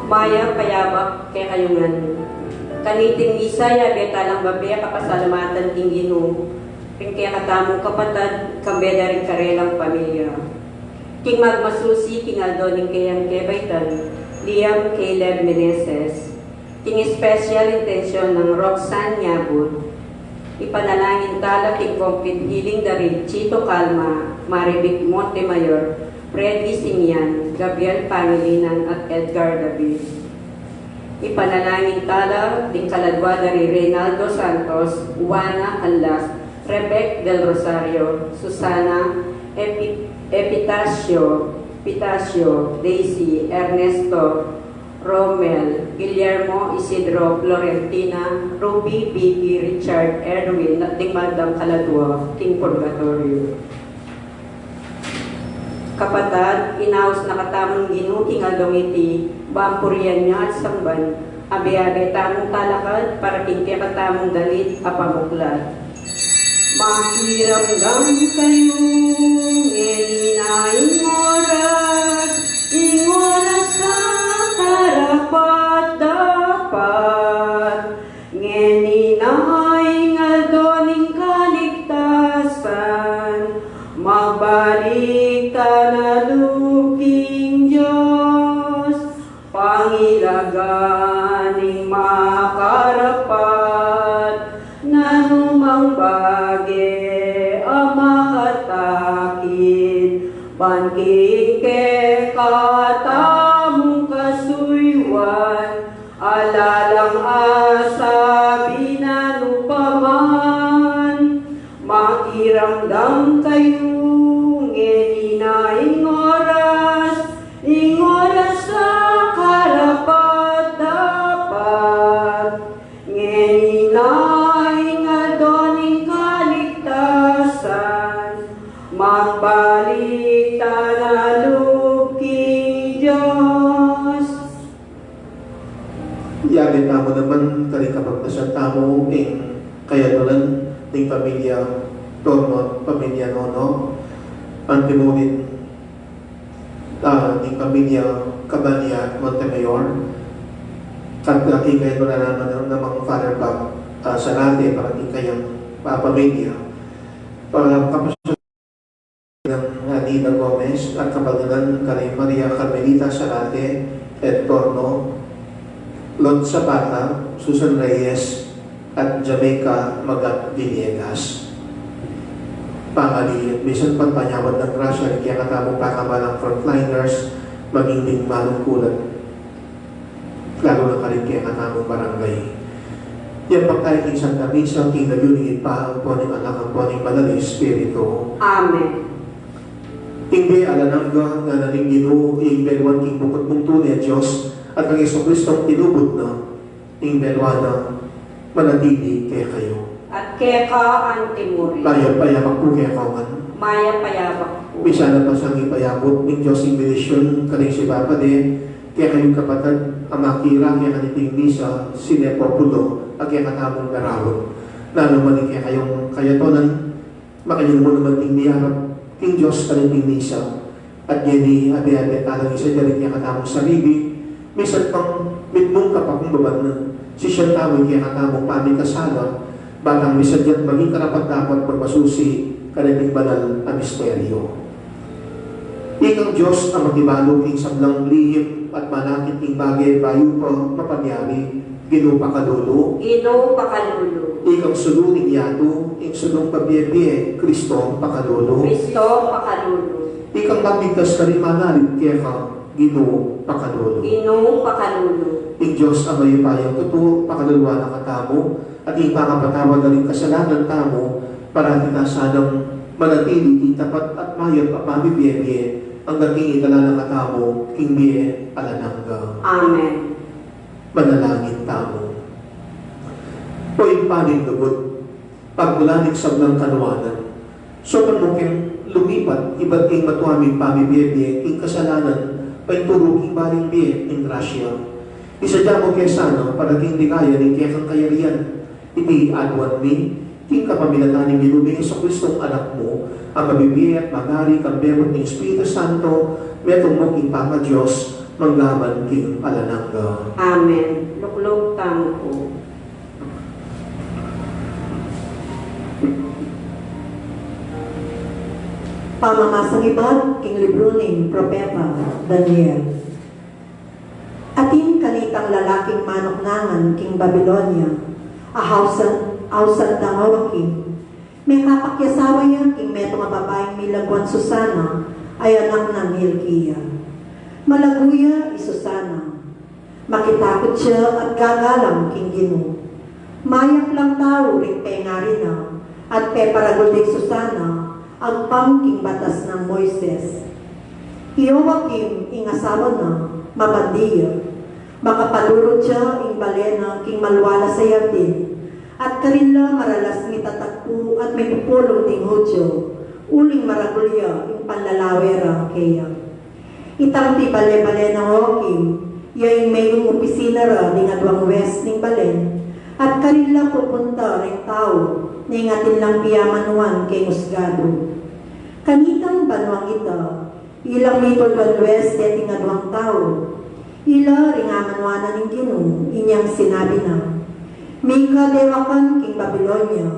Maya payabak kay kayungan. Kaniting Isaya betalang babaya kapasalamatan ting Ginoo. Ping kaya katamong kapatad kabeda rin karelang pamilya. King magmasusi king aldoning kayang kebaitan Liam Caleb Meneses. King special intention ng Roxanne Nyabud. Ipanalangin tala king complete healing darin Chito Calma, Marivic Montemayor, Freddy Simian, Gabriel Pangilinan at Edgar David. Ipanalangin tala ting kaladwa dari Reynaldo Santos, Juana Alas, Rebec del Rosario, Susana Epitacio, Daisy, Ernesto, Romel, Guillermo, Isidro, Florentina, Ruby, Vicky, Richard, Erwin, at ting Madam Kaladwa, ting Purgatorio. Kapatad, inaos na katamong Ginoo king aldongiti, bampurian niya at samban, abe-abe tamong talakad, para king katamong dalit, apamuklat. Makiramdam kayo, nginaing oras sa karapat dapat, ngeninay ngaldoning kaligtasan, magbalik ka na luping Diyos, pangilaganing makarapat, nanumang bagi ang makatakit, banking ke katamong kasuywan, alalang asa binanupaman, makiramdam kayo, nginaing oras sa karapat dapat, nginaing adoning kaligtasan, magbalik tanalog king Diyos. Yagin tamo naman kari kapagdasan tamo kaya doon ng pamilya Torno, pamilya Nono, ang timunin ng pamilya Cabania, Montemayor, laki kayo na naman ng mga father back sa natin, parating kayang pamilya. Kapasyon ng Nina Gomez at kapagalan kay Maria Carmelita Sarate, Ed Torno, Lon Zapata, Susan Reyes, at Jamaica Magat Villegas. Pangali, bisan pagpanyawad ng grasya, kaya katamong pakamalang frontliners, maging ding malungkulan. Lalo na ka rin kaya katamong barangay. Yan pagkain king Santa Misa, king nagunihin pa, ang po ng anak, ang po ng Banal Espiritu. Amen. Hindi alanangga nga naning Ginoo, ing belwan king bukod mong tunay Diyos, at ang Iso Kristong tinubod na, ing belwana, manatili kaya kayo. At kaya ka ang timuri. Maya payabak po kaya kauman. Maya payabak po. Bisa na pa siyang ipayabot ng Diyos yung benisyon kaning si Papa de, kaya kayong kapatid, amakira, kaya kaniting misa, sinepopulo, at kaya katamong garawon. Nanuman kaya kayong kayatonan, makayong mo naman ting niyarap, king Diyos kaniting misa, at yun abi-abi talang isa dyan kaya katamong sarili, minsan pang mitmong kapakong baban si siya tawin kaya katamong pamikasala, batang minsan dyan maging karapat-dapat magmasusi kaniting banal na misteryo. Ikang Diyos ang magibalo king sablang lihim at malakit king bagay bayo pa mapagyari, Ginoo pakalulo. Ginoo pakalulo. Ikang suluning yato, ing sulong pabiyebye, Kristo pakalulo. Kristo pakalulo. Ikang magligtas ka rin manalit kaya ka, Ginoo pakalulo. Ginoo pakalulo. Ing Diyos ang mayupayang totoo, pakaluluwa na katamo, at ing pangapatawad na rin kasalanan tamo, para kita sanang manatili, tapat at mayot at mabibiyebye, ang dating itala ng katamo, king biye alanangga. Amen. Manalangin tamo. O impaning lugod, pagmulanik sablang kanuwanan, so panmuking lumipat, iba't king matuaming pamibiyebye, king kasalanan, paituro king baling biye, king grasya. Isadya mo kaya sana, para king digaya, ning kaya kang kayarian, iti aduan mi, king kapamilataning ginubing sa Kristong anak mo, ang mabibiyay at magari kang bemot ng Espiritu Santo, metong mo king Papa Diyos, manggaman king alanangga. Amen. Luklog tamo po. Pamamasang iban, king libro ng Propeta Daniel. Atin kanitang lalaking manoknangan, king Babylonia, ahawsan dangawaking, may kapakyasawa yan, king metong babaeng milagwan Susana, ay anak ng Hilkiah. Malaguya, Susana. Makitakot siya at gagalang king Ginoo. Mayak lang tao ring pengari na, at peparaguldig Susana, ang pangking batas ng Moises. Iyowakim, ing asawa na, mabandiya. Makapalurod siya, ing balena, king malwala sa yardin. At karilla maralas ni tatakpo at may pupulong ting hudyo, uling maragulya, ing panlalawera kaya. Itang ti bale-bale na walking, yaing mayong opisina ra ning adwang west ning balen, at karilla pupunta ring tao, ning atin lang piyamanuan kay musgado. Kanitang banwang ita, ilang mitol west ning adwang tao, ila ring amanuanan ning Ginoo, inyang sinabi na, Mika dewakan king Babylonia,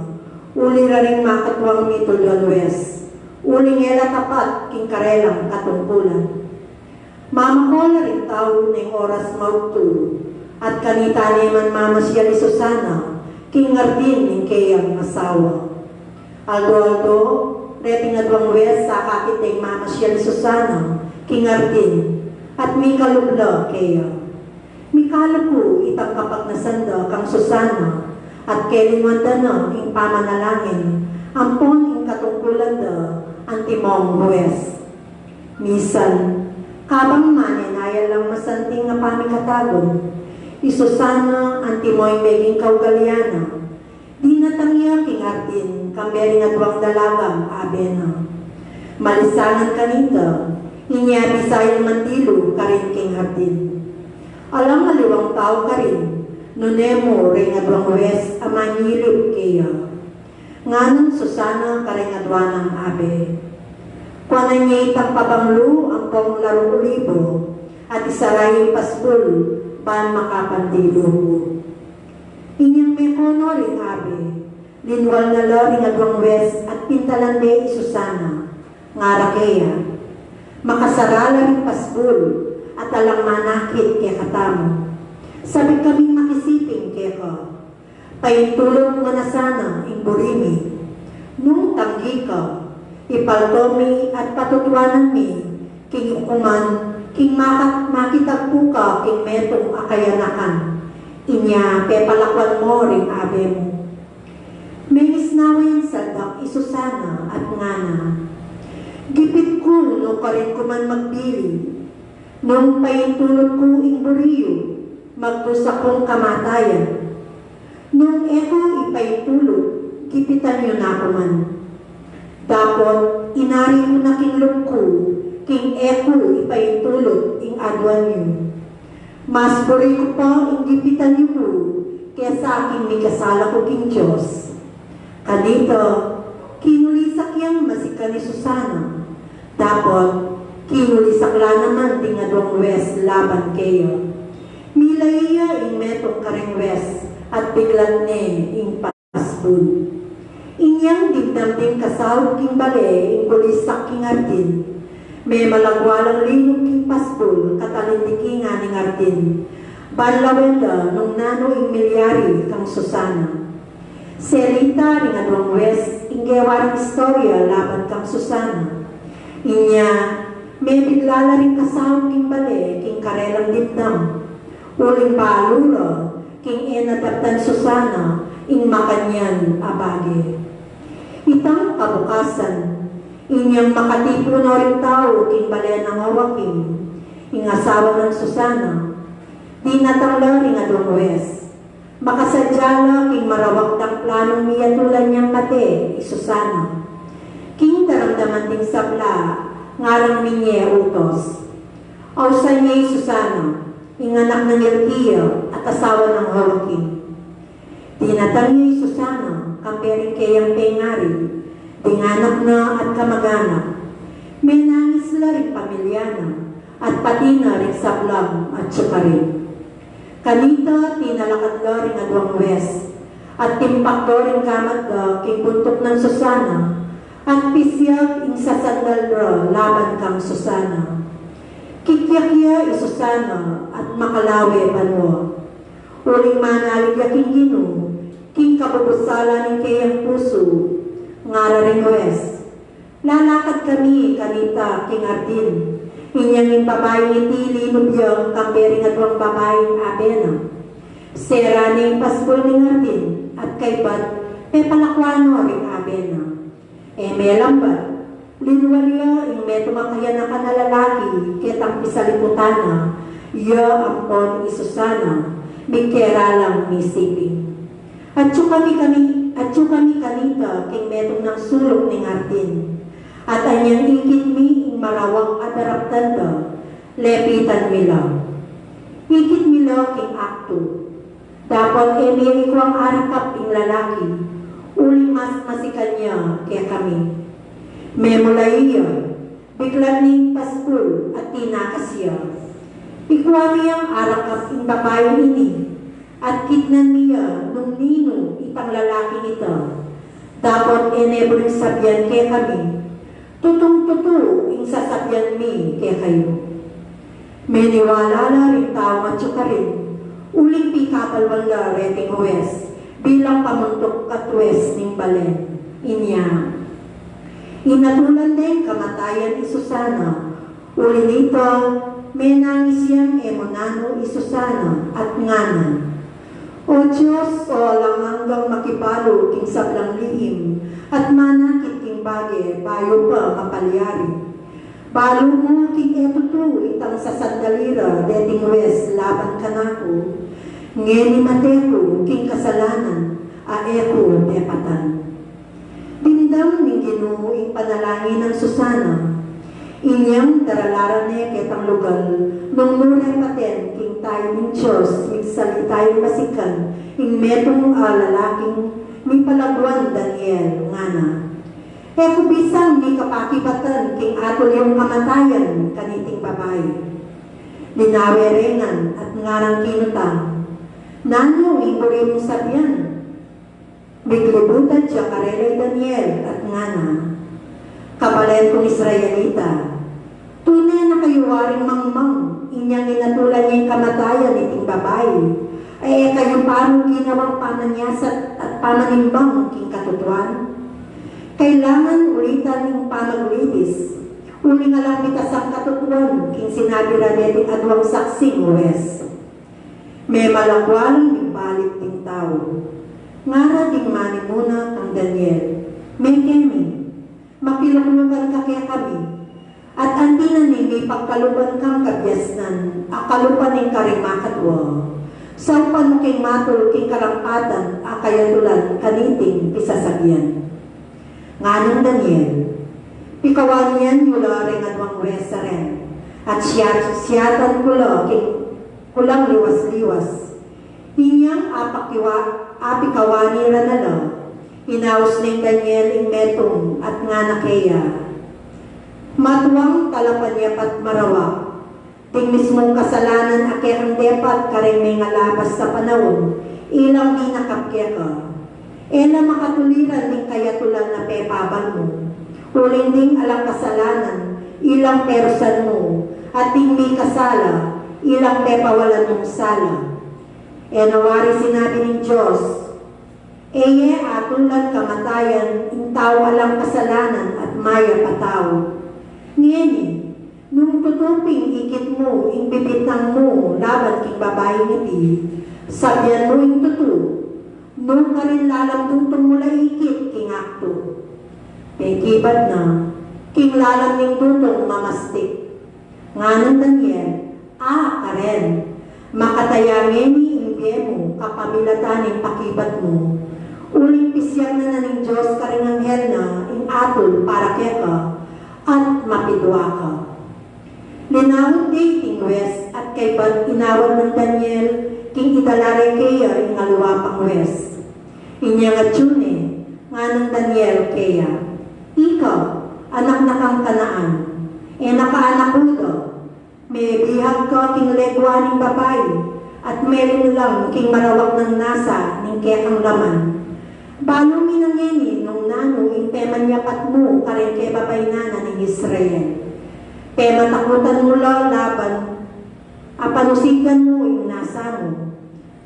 uli raring makatwang mitol west, uling ela tapat king karelang katungkulan. Mamakola rin tao ng oras maugto, at kanita naman mamasya ni Susana, king ngardin ng kayang asawa. Aldo, reting adwang wes sa kakiteng mamasya ni Susana, king ngardin, at may kalubla kaya. Mikalo ko itang kapag nasanda kang Susana, at kelingwanda na ing pamanalangin, ampon ing katungkulan da, ang timong wes. Misan, kabang manenaya lang masanting nga pamikatagon, Isusana antimoy meging kaugaliana, di natangya king ardin, kambering adwang dalagang abena. Malisangan kanita, inya bisayang mandilo karin king ardin. Alang aliwang tao karin, Nunemo ringadwang wes amanyilip kaya. Nganong Susana karingadwanang abe. Kuanan niya itang pabanglo ang pong larong ulibo at isaraying paspul pan makapandilo. Inyang may kono ring abe. Linwal na lo ringadwang wes at pintalande Susana. Ngara kaya. Makasarala ring paspul at alang manakit kaya katamo. Sabi kaming makisiping kaya ka. Paintulog mo na sana ing burimi. Nung tanggi ka, ipaltomi at patutuanan mi, king ukuman, king makitagpo ka, king metong akayanakan. Inya, pepalakwan mo ring abe mo. May isnawayan saldak Susana at ngana. Gipit ko no ka rin kuman magbili. Nung paintulog ko ing buriyo, magdusa kong kamatayan. Nung eko ipaintulog, kipitan yun ako man. Dapot, inari ko na king lugko, king eko ipaintulog ing adwan yun. Mas buri ko pa ing gipitan yun ko, kaya sa aking may kasala ko king Diyos. Kanito, kinulisak yang masika ni Susana. Dapot, kinulisak la naman tingadong wes laban kayo. Milaya ing metong kareng wes at biglan ne ing paspul. Inyang digdamding kasawag king bale ing kulisak king ardin. May malagwalang linog king paspul katalindiki nga ning ardin. Balawenda nung nano ing milyari kang Susana. Serita ring adwang wes ing gewarang istorya laban kang Susana. Inya may biglala ring kasawag king bale king karelang dibdam. Uling palula, king enadaptan Susana, ing makanyan abage. Itang kabukasan, inyang makatipo na rin tao, king balen ang awaking, ing asawa ng Susana. Di natangla ring adong wes. Makasadyala, king marawak ng planong miyatulan niyang mate, Susana. King daramdaman ding sabla, ngarang minye utos. Ausa niya Susana, inganak ng Elkia at asawa ng Joaquin. Tinatang niya Susana, kampering kayang pengari, dinganak na at kamaganak. May nangis la rin pamilyana, at pati na rin sablang at sukarin. Kanita, tinalakad la rin adwang wes, at timpak do rin kamat da king buntok ng Susana, at pisyag ing sasandal ra laban kang Susana. Kikyakya Susana at makalawe banwa. Uling manaligya king Gino, king kabubusala ng kayang puso, ngara ring wes. Lalakad kami kanita king Ardin, inyang yung babaeng itili nubyang kambering at wang babaeng abena. Sera ni paspul ning Ardin at kaybat pepalakwano ring abena. May lambat. Linwalya ing meto makayanakan na lalaki ketang pisaliputana, iya ampon Susana, mikera lang misiping. At kami kanita king metong ng sulok ning Ardin. At anyang ikit mi ing marawang adaraptan da, lepitan mila. Ikit mila king akto. Dapat emi ikwang arakap ing lalaki, uli mas masikan niya kaya kami. Memulaiya, bigla ning paspul at tinakasya. Ikwami ang arakap ing babae ini, at kitnan niya nung nino itang lalaki ito. Dapat enebring sabyan kaya kami, tutong-tuto ing sasabyan mi kaya kayo. May niwala na rin tao at sukarin, uling pikapalwang la reting wes, bilang pamuntok at wes ning balen. Inya, inatulan din kamatayan Susana. Uli nito, may nangis yang emonano Susana at ngana. O Diyos, o lang hanggang makipalo king sablang lihim, at manakit king bage, bayo pa kapalyari. Balo mo king etutu, itang sasandalira, deting wes, laban kanako. Ngeni mateko, king kasalanan, aeko depatan. Dindam ning Ginoo ing panalangin ng Susana. Inyang daralaran niya ketang lugal nung nunay paten king ing tayo ng Diyos, migsali tayo masikan, ing metong lalaking may palagwan Daniel, nga na. Kung bisang may kapakibatan, king atol yung kamatayan, kaniting babae. Linawerengan at ngarang kinutang, nanong iburi mong sabihan. Biglibutan siya karelay Daniel at nga na. Kabalen kong Israelita, tunay na kayo waring mangmang, inyang inatulan niya yung kamatayan iting babae, ay kayo parang ginawang pananyasat at pananimbang king katutuan. Kailangan ulitan yung pamagulitis, uli nga lang mitas ang katutuan, king sinabi na neting adwang saksing Wes. May malagwalang ibalik ting tao, ngara ding mani muna kang Daniel, may kemi, makilukulugan ka kaya kami, at antinan ni may pagkaluban kang kabyasnan, akalupan ng karimakatwa. Sa upan mo king matul king karampatan, akayatulan kaniting pisasagyan. Nganong Daniel, pikawan yan mula rin adwang wesaren, at siyatan kula king kulang liwas-liwas. Inyang apikawani ranala, inaus ng Daniel ing metong at nga na kaya. Matuwang talapan niya pat marawa, ting mismong kasalanan ake ang depat kareng may ngalabas sa panahon, ilang di nakapkya ka. Na makatuliran ning kayatulan na pepabal mo, uling ding alang kasalanan, ilang persan mo, at ting may kasala, ilang pepawalan mong sala. Nawari sinabi ng Diyos, eye atulan kamatayan, ing tao alang kasalanan at maya pataw. Ngeni, nung tutuping ikit mo, ing bibitang mo, laban king babae ngiti, sabyan mo ing tutu, nung ka rin lalamdutong mula ikit king akto. Pekibat na, king lalam ning tutong mamastik. Nganan Daniel, karen, makatayangin ni ingge mo, kapamilataning pakibat mo, uling pisyag na ng Diyos ka rin anghel na, ing atol para kaya ka, at mapidwa ka. Linawag dating Wes at kay pag inawag ng Daniel, king idalare kaya ing aluwapang Wes. Inya nga tune, nga ng Daniel kaya, ikaw, anak na kang kanaan, nakaanak ko, may bihag ka king legwaning babae, at meron lang king marawak ng nasa, ning kekang laman. Balo minangini nung nano ing peman yapat mo kareng kay babay nana ng Israel. Pema takutan mo lang laban, apanusigan mo ing nasa mo.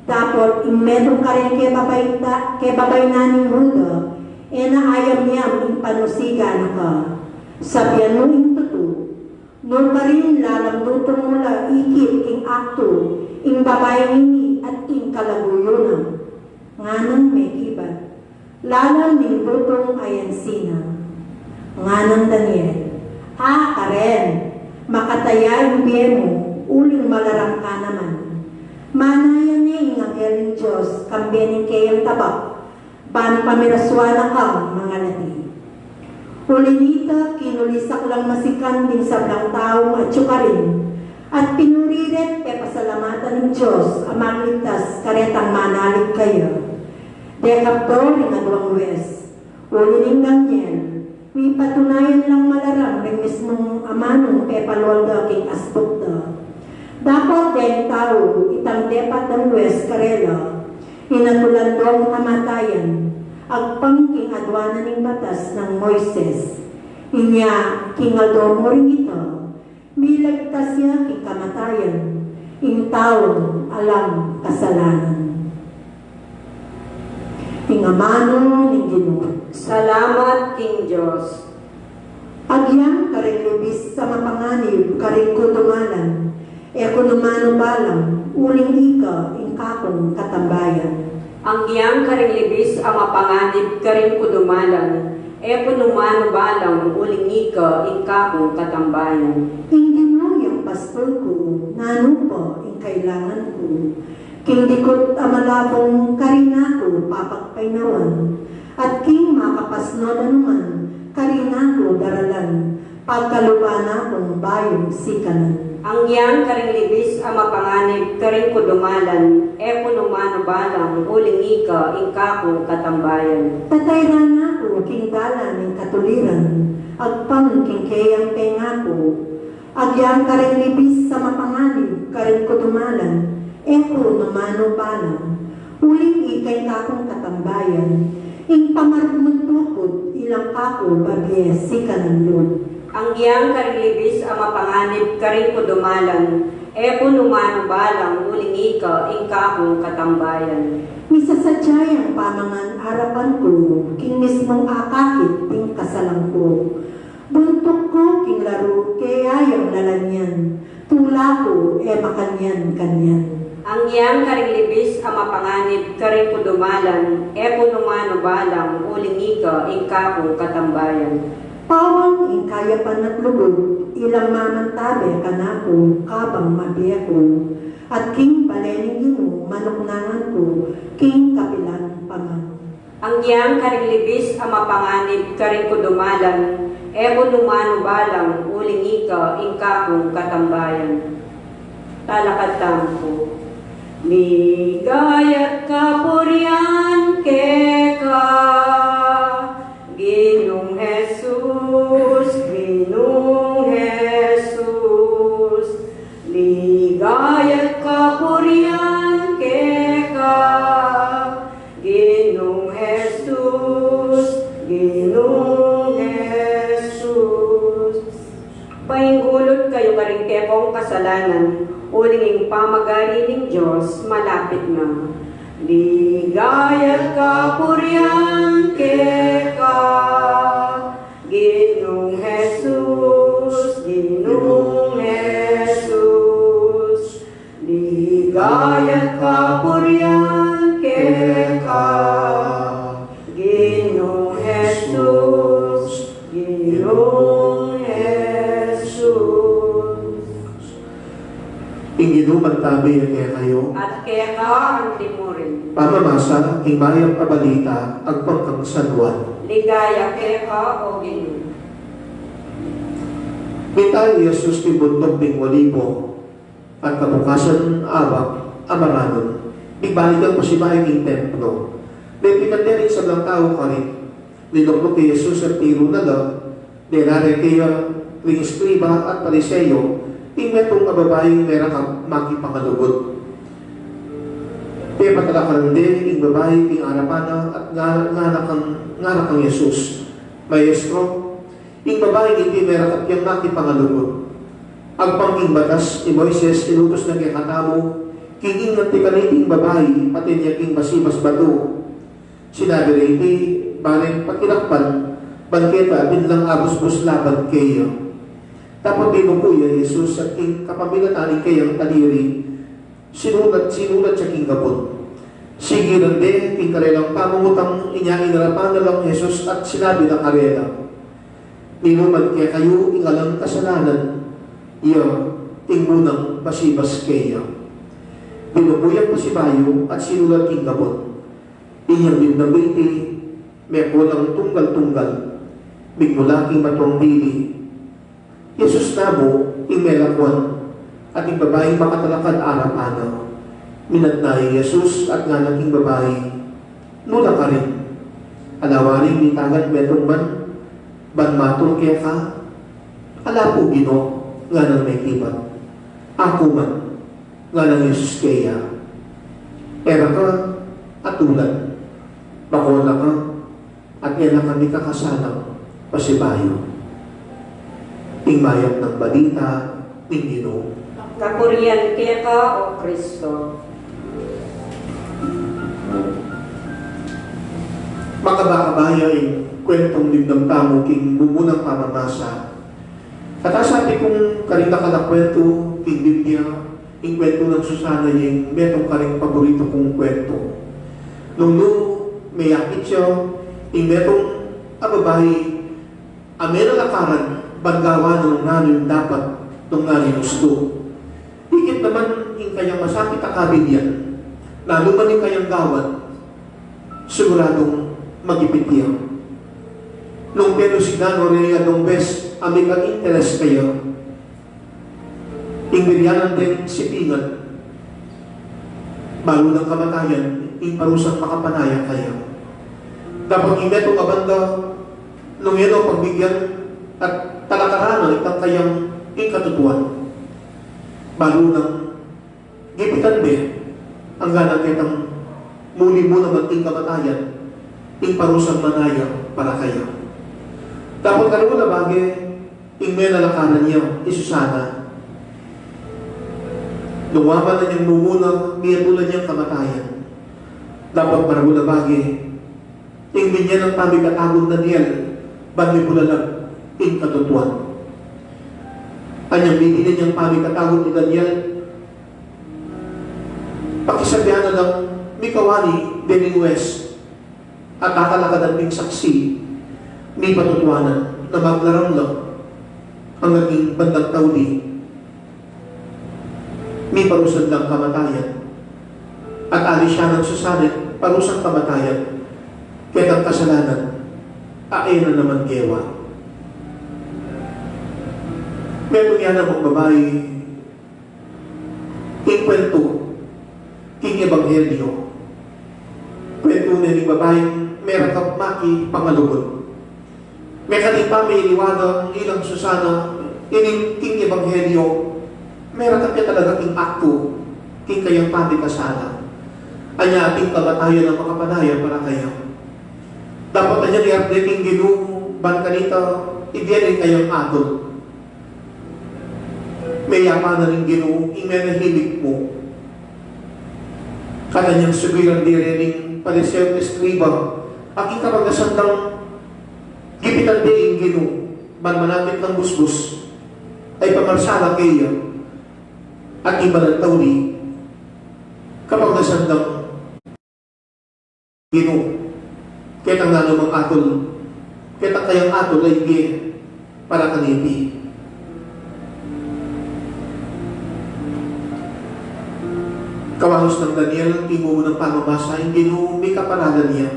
Dapat ing medong kareng kay babay naning Huda, naayam niyam ing panusigan ka. Sabihan mo ing tutu, nung ka rin lalamdutong mula ikit ing akto, ing babay ini at ing kalaguyunan. Nganong may kibat. Lalang ning tutong ayansina. Nganang Daniel, karen, makataya yung biye mo, uling malarang ka naman. Manayan niya yung anghel ng Diyos, kambiyanin kayang tabak, ban pamiraswana kang mga lati. Ulinita, kinulisak lang masikan din sablang taong at syukarin, at pinuririt e pasalamatan ng Diyos, amang ligtas, karetang manalig kayo. Dekaptor ng adwang Wes, ulining Daniel, may patunayan lang malaram rin mismong amanong pepalwalda king asbukta. Dapat din tao, itang depat ng Wes karela, inatulan doang kamatayan, agpang king adwana ng batas ng Moises. Inya, king aldo mo rin ito, milagtas niya king kamatayan, ing taong alam kasalanan. Tingamano ng Ginoo. Salamat, King Diyos. Agyang karing lubis sa mapanganib, karing kutumalan, kunumano balang, uling ika, ing kakong katambayan. Ang giyang karing libis ang mapanganib karing kudumalan, kunumano balang, uling ika, ing kakong katambayan. Ing Ginoo yung pastor ko, nano po, ing kailangan ko, king dikot amalabong karinako papagpainawan, at king makapasno naman karinako daralan, pagkalubana kong bayong sikanan. Ang yang karing libis ang mapanganib karing kudumalan, e punumano balang, uling ika, ingkako katambayan. Tatayran ako king dalan ng katuliran, agpang king kayang pengako, agyang karing libis sa mapanganib, karing kudumalan, eko numano balang, uling ikay kakong katambayan, ing pamarmuntukod, ilang kako bagyes si kananlod. Ang yang karing libis ang mapanganib karing kudumalan, e punumano balang, uling ika, ingkako katambayan. Misasadyayang pamangan arapan ko, king mismong akakit ting kasalang ko. Buntok ko king laro, kayayang lalanyan, tula ko e makanyan kanyan. Ang yang karing libis ang mapanganib karing kudumalan, e punumano balang, uling ika, ingkako katambayan. Pawang ing kayapan at lugod, ilang mamantabe kanako, kabang mabiya ko, at king balening gino, manuknangan ko, king kapilan paman. Ang yang karing libis ang mapanganib karing kudumalan, e punumano balang, uling ika, ingkako katambayan. Talakad tampo. Ligayat kapurian keka, Ginong Jesus, Ginong Jesus. Ligayat kapurian keka, Ginong Jesus, Ginong Jesus. Pahinggulot kayo karing kepong kasalanan, uling pamagari ng Diyos, malapit na. Ligayat kapurian keka, Ginong Jesus, Ginong Jesus. Ligayat kapurian keka, Ginong Jesus, Ginong Jesus. Inginuman tabi kaya kayo, At kaya ka ang timurin. pamamasa, himayang pabalita, agpangkang sanwan. Ligaya kaya ka o Ginoo. Mitay Jesus ti bundok ting walibo, at kabukasan abak, amaranon, ibalikan pa si Bayang ing templo. Depikandering sa lang tao ka rin, niluklok kay Jesus at tiro na lang, denare kaya ring eskriba at pariseyo, tingmetong kababayang merakap makipangalugod. Kaya patalakan din, ing babae, ing arapana, at ngarakang Jesus. Maestro, ing babae, hindi merakap yung makipangalugod. Ang pangking batas ni Moises, inutos na kay katamo, kinging nagtikaniting babae, pati niya king masibas bato. Sinabi rin, bareng pakinakpan, bangketa, binlang abos-bos laban kayo. Tapos binukuya Jesus at king kapamilatan kayang taliri, sinulat sa king gabon. Sige rin din, king karelang pamumutang inya inarapan na lang Jesus at sinabi ng karela, ninuman kaya kayo ingalang kasalanan, iya, tingmunang basibas kaya. Binukuyan pa si Bayo at sinulat king gabon. Iyang din na biti, may kulang tunggal-tunggal, bigmulaking matong dili. Jesus namo, imelakwan, at yung babaeng makatalakad arap-ana. Minatnay Jesus at nga naging babae, nula ka rin. Alawaring nitagat metong man, banmatol kaya ka, ala po Gino, nga nang may kibat. Ako man, nga nang Jesus kaya. Era ka, atulan, bakola ka, at yan na kami kakasalang pasibayo. Tingmayap ng balita, ng Ginoo. Kapurian kaya ka o Kristo. Makabakabaya yung kwentong libdang tamo king bumunang pamamasa. At sabi kong karina ka na kwento, king Biblia, yung kwento ng Susana yung metong karing paborito kong kwento. Nung may yakit siya, yung metong ababayi, amena lakaran, bangawa nung nanin dapat, nung nanin gusto. Higit naman yung kanyang masakit akabid yan, lalo man yung kanyang gawan, siguradong magipit yan. Nung pero si Gano Rea nung bes, aming ang interest kayo, Ingwiryanan din sipingan, balo ng kamatayan, ing parusang makapanaya kayo. Dapat imetong abanda, nung yun ang pagbigyan at talakarano itang kayang ikatutuan. Balo ng gipitan be, ang ganang kitang muli mo naman ing kamatayan, ing parusang manaya para kayo. Dapat karoon na bagay, ing may nalakaran niya, isusana. Lumaban na niyang mumuna, miyatulan niyang kamatayan. Dapat maragula bagay, ing binyan ng pamigatagon na niyan, bali bulalag, ing katutuan. Anyang bigilin niyang pamigatagon ni Daniel, pakisabihan na ng Mikawani, Beninwes, at kakalakadan ng saksi, may patutuanan na maglarang lang ang naging bandang tauli, may parusan lang kamatayan, at alis siya ng susanit, parusang kamatayan, kaya ang kasalanan, ay na naman kewa. Meron yan ang babae, ikwento, king ebanghelyo, kwento na ng babaeng meron kang maki pangalugod. May kanipa may iniwadang ilang Susana, ining king ebanghelyo, meron ka talaga king akto, king kayang pamikasala. Anya ating kamatayan ng makapanaya para kayo. Dapat na niya ni king ginu, ban kanita, ibiyanin kayang atol. May yapa na rin ginu, imenahimik mo. Kananyang sugiran di rin paliseo escriba, aking kapagkasandang gipitan din ginu, ban manapit ng busbus, ay pamarsala kaya, at iba ng tauli, kapag nasandang ginu, kitang nanumang atol, kitang kayang atol ay gin, para kanipi. Kawahos ng Daniel, timo mo ng pamabasa, hindi mo may kaparalan niya.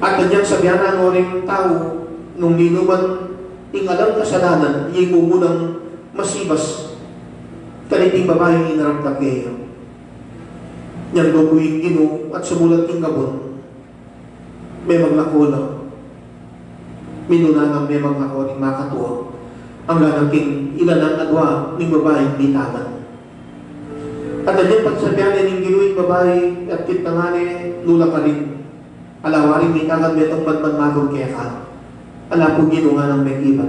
At kanyang sabihan ang oring tao, nung ninuman ingalang kasalanan, iyay mo munang masibas, kaniting babaeng inaramdam kayo. Niyang dobuing gino at sumulat ng gabon, may maglakola, minunangang may maglakola ng makatuwa, ang lalaking ilanang adwa ng babaeng bitagan. At anyang pagsabihan niya ng ginuing babae at kitangane, lula ka rin. Alawaring bitagan betong banban magong kaya ka. Ala po ginunga ng may iba.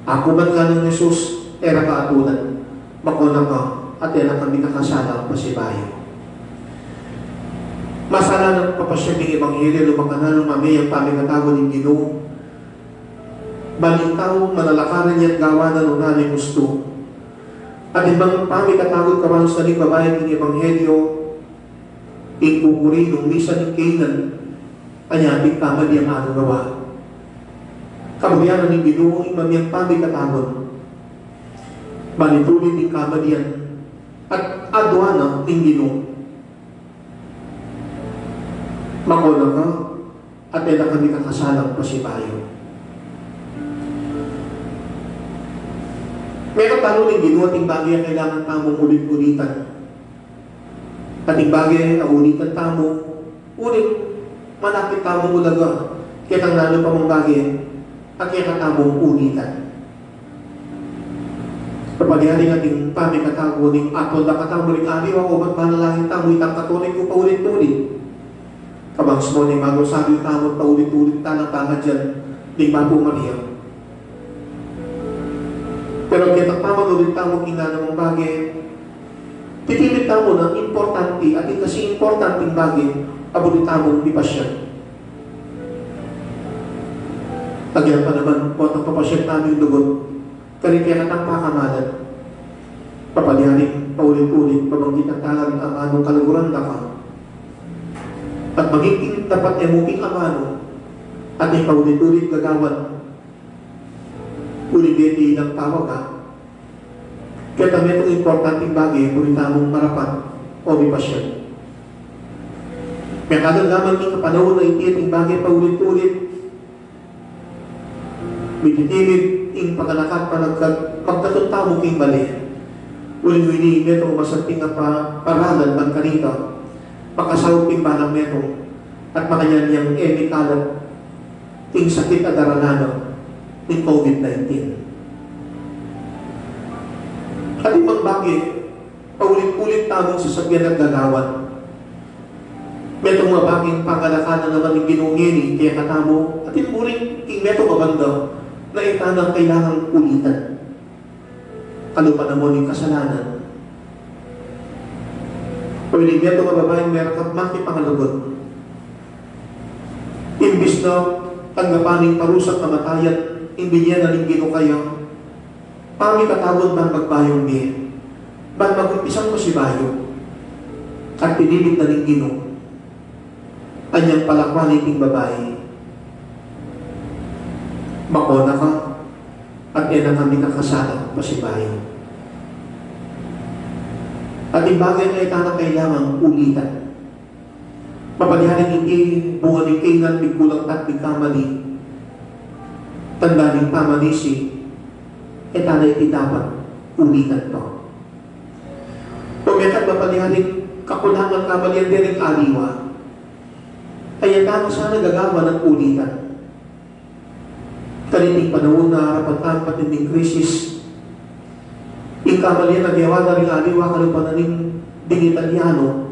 Ako man nga ng Jesus, era ka atunan. Makona ka, at era kami nakasala ang pasibayo. Masala ng papasyag ng Ebanghelyo, lumakanan ng mamayang pamigatago ng Ginoo. Baling tao, manalakaran niya at gawa na nung nanay gusto. At ibang pamigatago kawan sa ning babae ng Ebanghelyo, ikukuri nung misa ng Canaan, anyabing kamali ang ano gawa. Kabayanan ng Ginoo, imamiyang pamigatagon. Balituloy ng kamalian at adwana ng Ginoo. Makola ka, at eda kami kakasalang pasibayo. Meron talo ng Ginoo ating bagay ang kailangan tamong ulit-ulitan. Ating bagay ang ulitan tamo, ulit, manapit tamong ulaga, kaya kang lalo pa mong bagay, at kaya kang tamong ulitan. Kapagyaring ating pamikatago ng atol na katamo rin aliw ako, ba't panalangin tamo itang katuloy ko paulit-ulit. Kabangs mo ni Mago sabi tamo paulit-ulit tanang tangad dyan, di ba po Maria? Pero kitang pamanulit tamo inanamang bagay, titilit tamo na importante at kasi importanteng bagay, abulit tamong ipasyan. Agyan pa naman, buat ang papasyan namin lugot, karikya katang pakamalan. Papalyaring paulit-ulit, pabanggit ang talang ang anong kalaguran na ka. At magiging dapat emuking amano at ay paulit-ulit gagawan. Ulit-ulit ng tawag ka. Kaya kami itong importanteng bagay, ulit tamong marapat o may pasyon. Kaya kadang naman ng panahon na itiit ang bagay paulit-ulit, may titimid, king pagalakat panagkat magkatuntamo king bali. Uli-uli metong masanting nga paralan bang kanito, makasawag king balang metong, at makanyan niyang kalat king sakit at daranano ng COVID-19. At ibang bagay, paulit-ulit tamong sasabyan at gagawan. Metong mabaging pangalakanan naman ng ginungini, kaya katamo, at inuring king metong mabanda na itanang kailangang ulitan. Kalupa na mo ng kasalanan. Pwede metong mababayang meron ka makipangalugot. Imbis na tanggapaning parusak kamatayan, imbinyan na rin gino kayo, pami katawad man magbayong niya, man mag-umpisang mo si bayo, at pinilit na rin gino, anyang palakwan iting babae. Makona ka, at yan kami kakasala pa si bayo. At ibagay na itana kailangang ulitan. Mapalihanin hindi bunga ni Kainan, bigkulang at bigkamali. Tanda ng pamanisi, etana iti dapat ulitan to. Pumiyakat mapalihanin kakulangan kamalian din ang aliwa, ay etana sana gagawa ng ulitan. Kaniting panahon na harapan patinding krisis, kamalian nagyawa na rin aliwa kalupanan ng ding Italiano,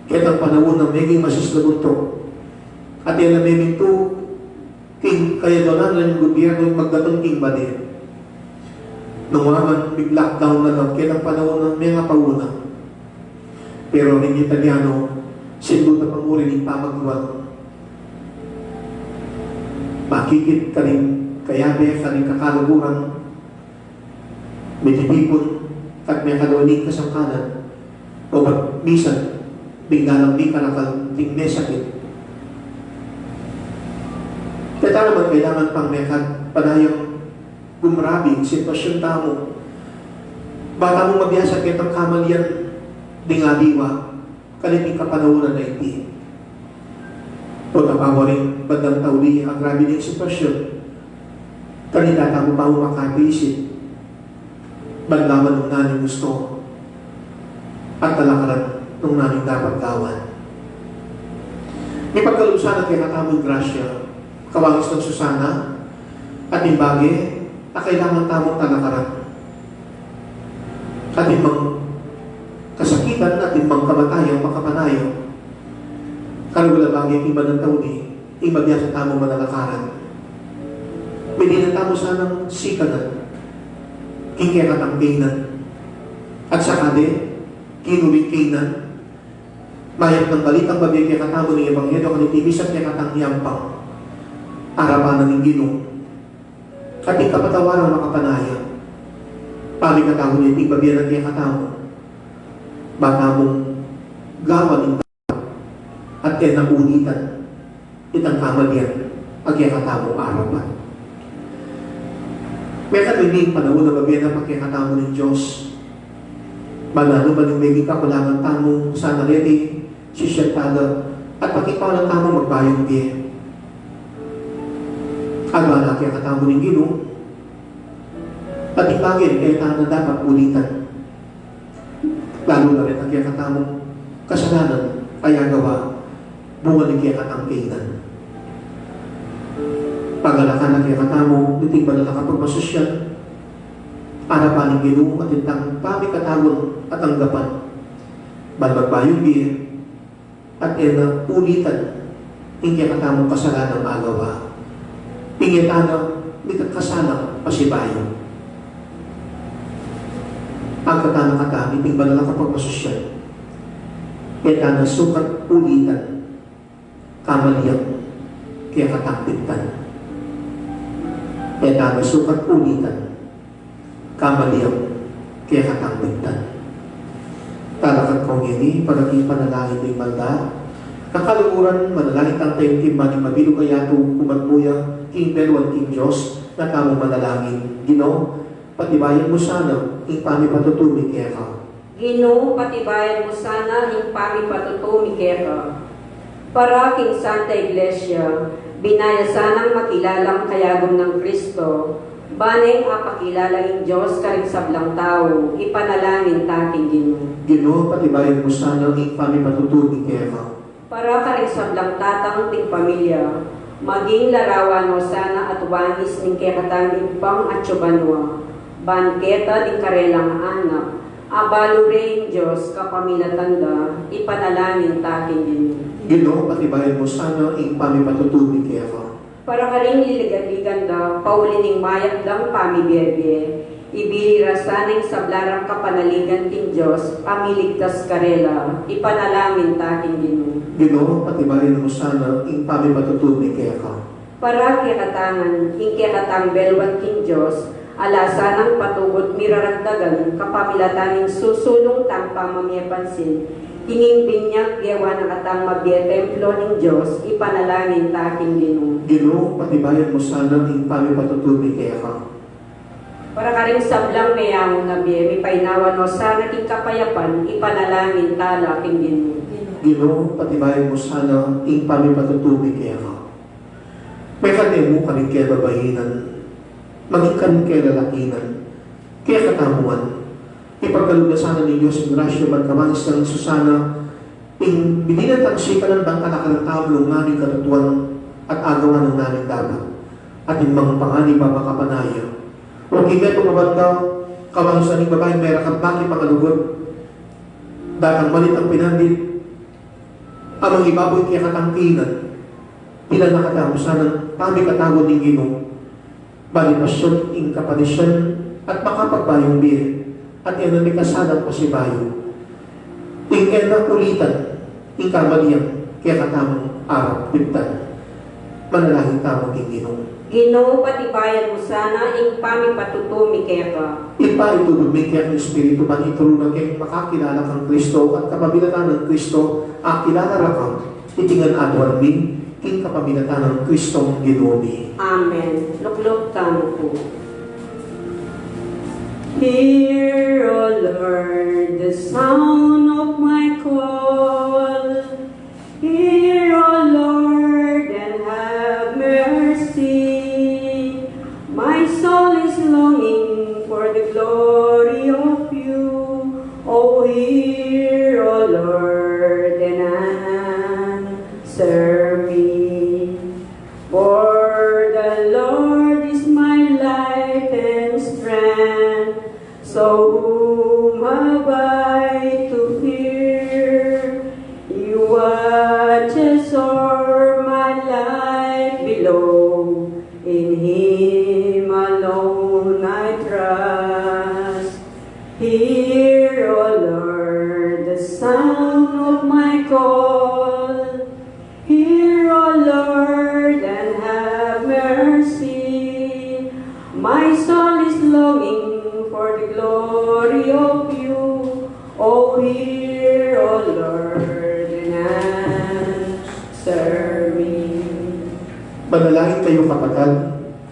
kahit ang panahon na meging masislagunto. At yan na may minto, kaya doon na yung gobyerno magdatong king bali. Nung waman, big-lockdown na lang, kahit ang panahon ng mga pauna. Pero ng Italiano, sinuta pang uri ng pamagduwag. Makikit ka rin, kayabe ka rin kakaluburan, may tibipon, at may kalawaning kasangkanan, o magbisan, bigla lang di ka nakating may sakit. Kaya naman kailangan pang may panayang gumrabing sitwasyon tamo. Baka mong mabiyasa kitang kamalian ding adiwa, kaniting kapanahonan na iti. O tapawa rin bandang tauli ang grabe ng sitwasyon. Kanita tamo pa makapisip. Bandaman ng naning gusto at talakaran ng naning dapat gawan. May pagkalusan at kinatamong grasya, kawangis ng Susana, at imbagi, na kailangan tamong talakaran. At imang kasakitan at imang kamatayang makapanayo, kalawala bagay ang iba ng tauni, imagya sa tamong manalakaran. May dinatamo sanang sikanan, kaya katang Kainan. At saka din, kinuling Kainan, mayat ng balitang babi kaya katamo ng Ebanghelyo kanitibis at kaya katang yampang, arapanan ng Ginong. At ikapatawaran makapanaya, pali katamo niya iting babi at kaya katamo, baka mong gawan ng tao, at kaya naunitan, itang kamalian, at kaya katamo arapan. May katuloy panahon na babiyan na pagkakatamo ng Diyos. Manano ba ng may kakulangan tamong sana reti, sisyantala, at pakipaw ng tamong magbayang diya. Ano na kaya katamo ng Ginoo? At ibagin, kaya na dapat ulitan. Lalo na rin ang kaya katamong kasalanan, kaya gawa, bunga ng kaya katang Kainan. Pagalakan na kaya katamo, niting ba na nakapagmasosyal, para paling Ginoo at itang pamikatagon at anggapan, balbagbayong biya, at ena ulitan, yung kaya katamong kasalanan agawa, pingitana, may kasalang pasibayo. Ang katanang kata, niting ba na nakapagmasosyal, kaya na sukat ulitan, kamaliyang, kaya kataktitan. Kaya tayo sukat ulitan, kamaliyang, kaya katangligtan. Talagang kong ini, pagdating panalangin ng manda, kakalukuran, manalangin ang tayong timba ni Mabilo Kayato, kumatmuya, King Belwan, King Diyos, na tamong manalangin. Ginoo, patibayan mo sana, ing pami patutumi kaya ka. Ginoo, patibayan mo sana, ing pami patutumi kaya ka. Para King Santa Iglesia, binaya sanang makilalang kayagom ng Kristo, Baneng apakilalaing Diyos karing sablang tao, ipanalangin taking Ginoo. Ginoo, patibayan mo sana ang infami patutubig kaya Para karing sablang tatang ting pamilya, maging larawan mo sana at wangis ning kekatang impang at tsubanwa, banketa ting karelang anak, abalo rin Diyos kapamilatanda, ipanalangin taking Ginoo. Ginoo, patibayan mo sana ang infami patutubig kaya Para karing liligan-ligan da, paulining mayat dang pamibiyebye, ibilira sanang sablarang kapanaligan ting Diyos, pamiligtas karela, ipanalangin taking Ginoo. Ginoo, patibayan mo sana ang infami patutubig kaya Para kikatangan, ing kikatang belwan king Diyos, alasanang patugot miraragdagan kapamilataning susulong tang pamamyapansin, tinging binyag yawa na katang mabye templo ng Diyos, ipanalangin taking Ginoo. Ginoo, patibayan mo sana ang infami patutubig kaya Para karing sablang kayang nabiye, may painawan mo sana king kapayapan, ipanalangin tala king Ginoo. Ginoo, patibayan mo sana ang infami patutubig kaya may kanemo kanin kaya babahinan, maging kanin kaya lalakinan, kaya katamuan. Ipagkalog na sana ni Diyos yung grasya magkamanis ng Susana, ing bininatang siya ng bangka ng tablong namin katutuan at agawan ng namin dapat, at yung mga pangani mapakapanaya. Huwag imeto mabandaw, kamanis na ning babaeng may rakabaki pangalugod, datang malit ang pinandit, amang ibaboy kaya katangkinan, pila nakatamo sana kami katawad ng Ginoo, balipasyon ing kapadisyon at makapagbayong biye, at yan ang may kasadang pasibayo. Ing ena ulitan, ing kamaliyang, kaya katamang araw, piptan. Manalangin tamang king Ginoo. Ginoo, patibayan mo sana ing pamipatutumi kaya ka. Ipaitubod may kaya ng Espiritu man itulungan kayong makakilala kang Kristo at kapamilatan ng Kristo, kilala rakang, itingan adwan min, king kapamilatan ng Kristong Ginoo mi. Amen. Luklok tamo po. Hear, O Lord, the sound of my call. Hear, O Lord, and have mercy. My soul is longing for the glory of you. Oh, hear, O Lord, and answer me. For the Lord is my life and strength. So whom have I to fear? He watches o'er my life below. In Him alone I trust. Hear, O Lord, the sound of my call. Hear, O Lord, and have mercy. My soul is longing for the glory of you. Oh, hear, O Lord, and answer me. Manalangin kayo kapatid,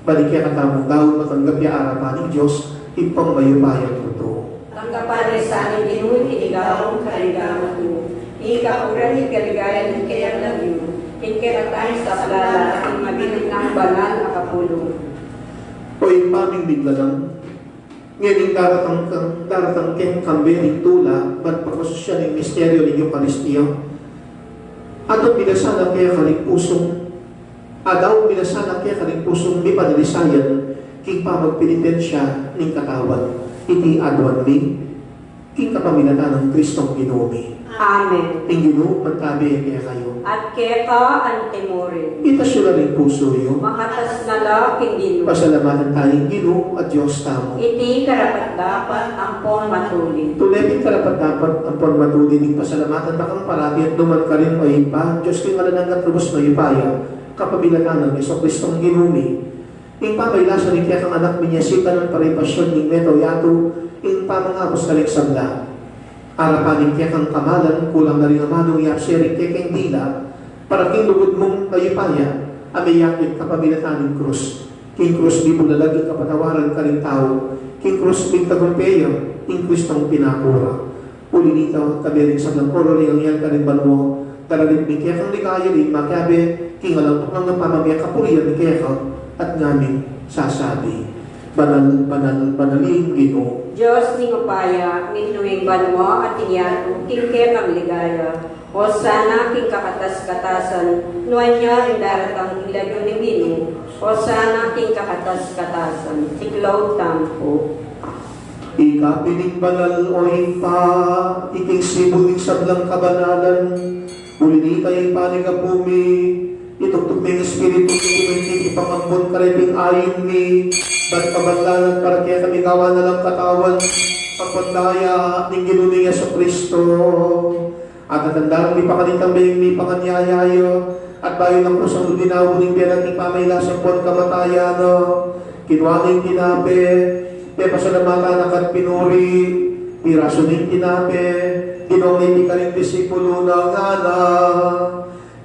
balikya katamong daw, matanggap ya arapan ng Diyos, ipang mayupayang totoo. Tanggapan sa amin Ginoo, inigaong kaligaman mo. Ikapuran ikaligayan ng kayang lagyo. Ikiratay sa plala, ang mabilig ng banal na kapulong. O ipaming biglalang, ngayon daratang keng kambening tula, magpapasosya ng misteryo ng Eucharistia, at ang binasana kaya kaling pusong, adaw binasana kaya kaling pusong may panalisayan, king pamagpenitensya ng katawan, iti adwan mi, king kapamilatan ng Kristong Ginoo mi. Amen. Ing Ginoo, magtabi kaya kayo. At keka ang temore. Itasyo na rin puso yo. Makatas na laking Ginoo. Pasalamatan tayong Ginoo at Diyos tamo. Iti karapat dapat ang pong matulin. Tunepin karapat dapat ang pagmatuli ng pasalamatan bakang parati at duman ka rin o ipa, Diyos kong alanang at lubos na ipaya, kapabilatan ng Iso Kristong Ginumi. Ing pamaylasan ni kaya kang anak minyasita ng paripasyon ng neto yato, ing pamangapos kalik sabla. Arapanin kaya kang kamalan, kulang na rin namanong yapsering kaya kang dila, para king lugod mong mayipaya, amayakin kapabilatan ng krus. King krus di mo lalaging kapatawaran ka rin tao, king krus king tagumpeyo, king Kristong pinakura. Uli nito, kabiring sa nagkoro rin ang yan ka rin banmo, taralit ni kaya kang likaya rin, makabe, king alam tukang ng pamamaya kapuriyan ni kaya kang, at ngamin sasabi. banaling Ginoo. Diyos ning upaya, ninuing banwa at inyato, king kang ligaya. O sana king kakatas-katasan, nuwan niya ang daratang ilagyo ni Ginoo. O sana king kakatas-katasan, tiklaw tampo. Ikapining banal o pa, iking sibuling sablang kabanalan, ulini kayong panigapumi, ituktok ng Espiritu ni Kuminti, ipamambon kareping ayin ni, ba't kabanglanan para kaya kami gawa na lang katawan, pagpandaya ng ginuning sa Kristo. At natandaan ni pakanitambing ni panganyayayo, at bayo ng kusang lubinaw ng biyalang ipamailasang pon kamatayano, kinwaning tinape, pasalamatan at pinuri, piraso ng tinape, ginongin ka rin disipulo ng ana.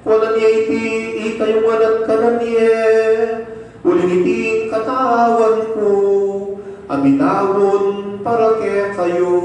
Wala niya iti kayong anak ka na niya, uling iti katawan ko, amitawon para kaya kayo.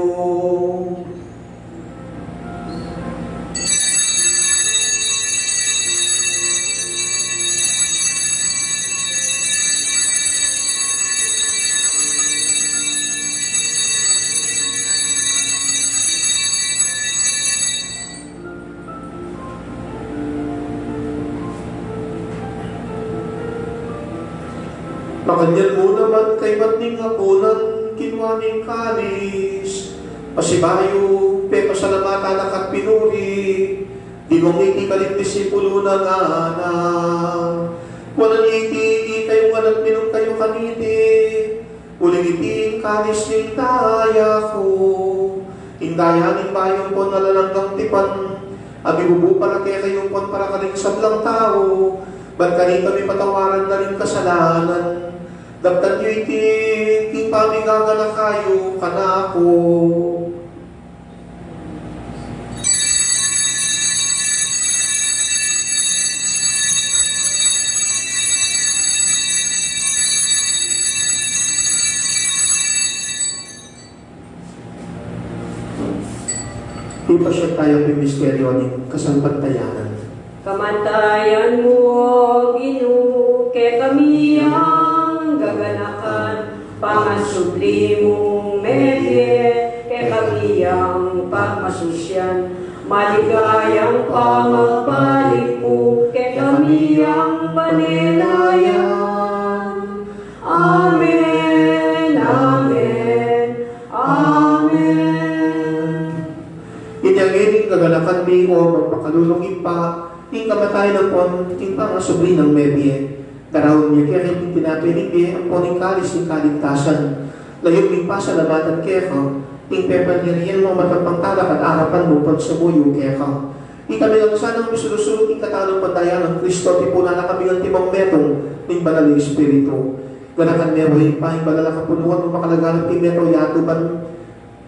Makanyan mo naman kay matning hapunan, kinwaning kalis, pasibayo, pasalamatan at pinuri, di mong itikalit disipulo ng ana. Walang iti kayong anak minong kayo kaniti, uling iting kalis ng daya ko, indayanin bayong po nalalanggang tipan, abibubu para kaya kayong pon para kaling sablang tao, ba't kani kami patawaran na rin kasalanan, daptan nyo iti pamigaga na kayo, kanako. Ipasya tayo ng misteryo ng kasampatayanan. Kamantayan mo, Ginoo, kay kami ang gaganakan, pangasubli mong medye, kay kami ang pagmasusyan, maligayang pangabalik mo, kay kami ang panilayan. Amen, Amen, Amen. Inyangin kaganakan mi o magpakalulungin pa, ting kamatay ng pon, ting pangasubli ng medye, karawin niya kaya kayong tinapinigye ang poning kalis ng kaligtasan. Layong ming pasalamatan kaya ka, ting pepaniriyan mo matapang talak at arapan mo pag sabuyo kaya ka. Ikami lang sanang misulusulutin katalong pandayan ng Kristo, tipuna na kami ng timang metong ng banal na Espiritu. Ganakan merohin pa, yung banal na kapuluan mo makalaganap ng meto yatuban,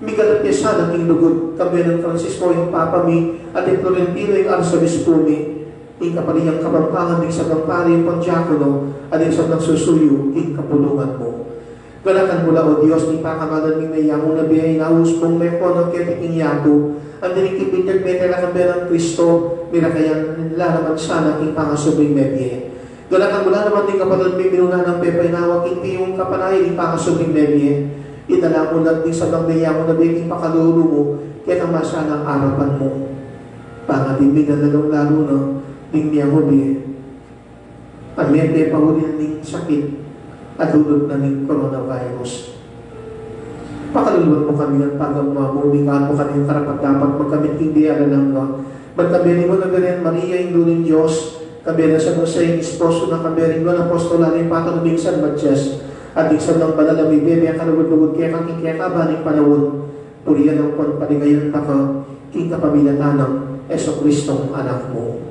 migalap niya sana ng lugod, kami ng Francisco yung Papa mi, at yung Florentino yung Arsobispo mi, yung kapaliyang kapampangan ng sa kampari yung Pandiakono, at yung sa nagsusuyo, yung kapulungan mo. Ganakan mula o Diyos, ni pakamalan mi may yamong na biyay, naus mong may konong ketiking yato, ang dinikipindag may talagang ng Kristo, mirakayan nila naman sana yung pangasubing medye. Ganakan mula naman din kapatid may minuna ng pepay nawag, hindi yung kapanay yung pangasubing medye. Itala mo lang din sa bangdaya mo na biging pakaluro mo, kaya kang masana ang arapan mo. Pangatibig na lalong-lalo na, ning niya mo biye. Ang miyate pa huli ng sakit at hulog na ng coronavirus. Pakaluluan mo kami ng pag-amumingkaan mo kami yung karapat-dapat magkamit hindi alam nga. Magkabiri mo na garin Maria, yung luling Diyos, kabira sa mo sa yung esposo na kabiri mo ng apostolano yung patanubing San Matias, at iksan ng banal na bibebe ang kalugod-lugod kaya kang kikiyaka ba ng panahon, puriyan ang pon paligayan na ka, king kapamilatanang Eso Kristong anak mo.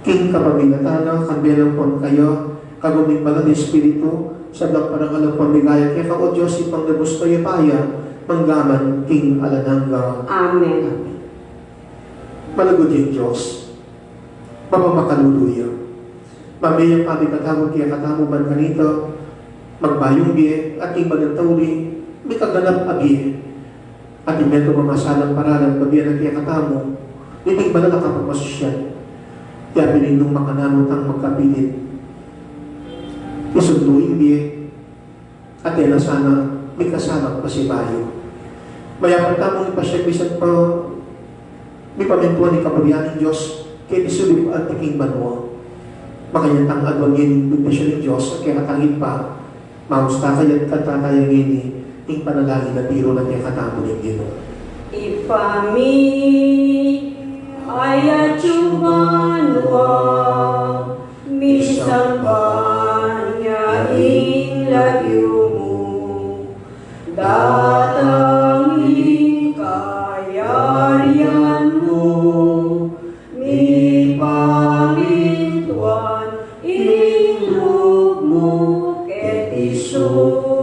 King kapamilatanang kambilang pon kayo, kaguming banal na Espiritu, sabang parang alam pamigaya, kaya ka o Diyos ipang nabusto yung paya, manggaman king alananga. Amen. Malagod yung Diyos, mapamakaluluya. Mamayang kami katawag kaya katamo man kanito, magbayong biye, at yung manantawli, may kaganap abiye. At yung meto mamasalang paralan, babiyan at kaya katamo, hindi ba na nakapagmasosyan? Kaya pininong makananot ang magkapilit. Isunduin biye, at na sana may kasalang pasibayo. Mayaman tamong ipasya bisan pa may pamintuan ni Kapurian ng Diyos kay isulip at tiking banwa. Makanyatang adwang yun imbitasyon ng Diyos at kaya katangin pa mamusta kaya't katatayang yun yung panalangin na tiro na kaya katamo ng Ginoo. Ipami ayachumanwa misambanyaing lagyumu datangin kayarian mo mi pamintuan inrug mo ket isulit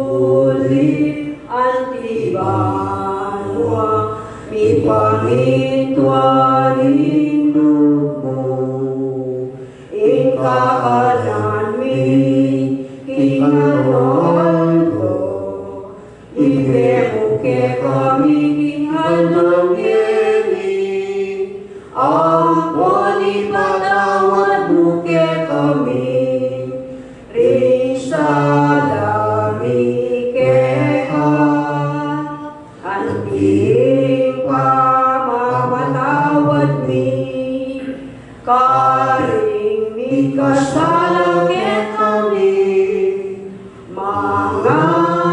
antibanwa mi pamintuan inrug mo ingkakanan mi kinganoldo ibemu ke kami kinganong yeli ampon ipatawad mo ke kami risalami keha anting pamamatawad mi karing mi kasala ke kami mga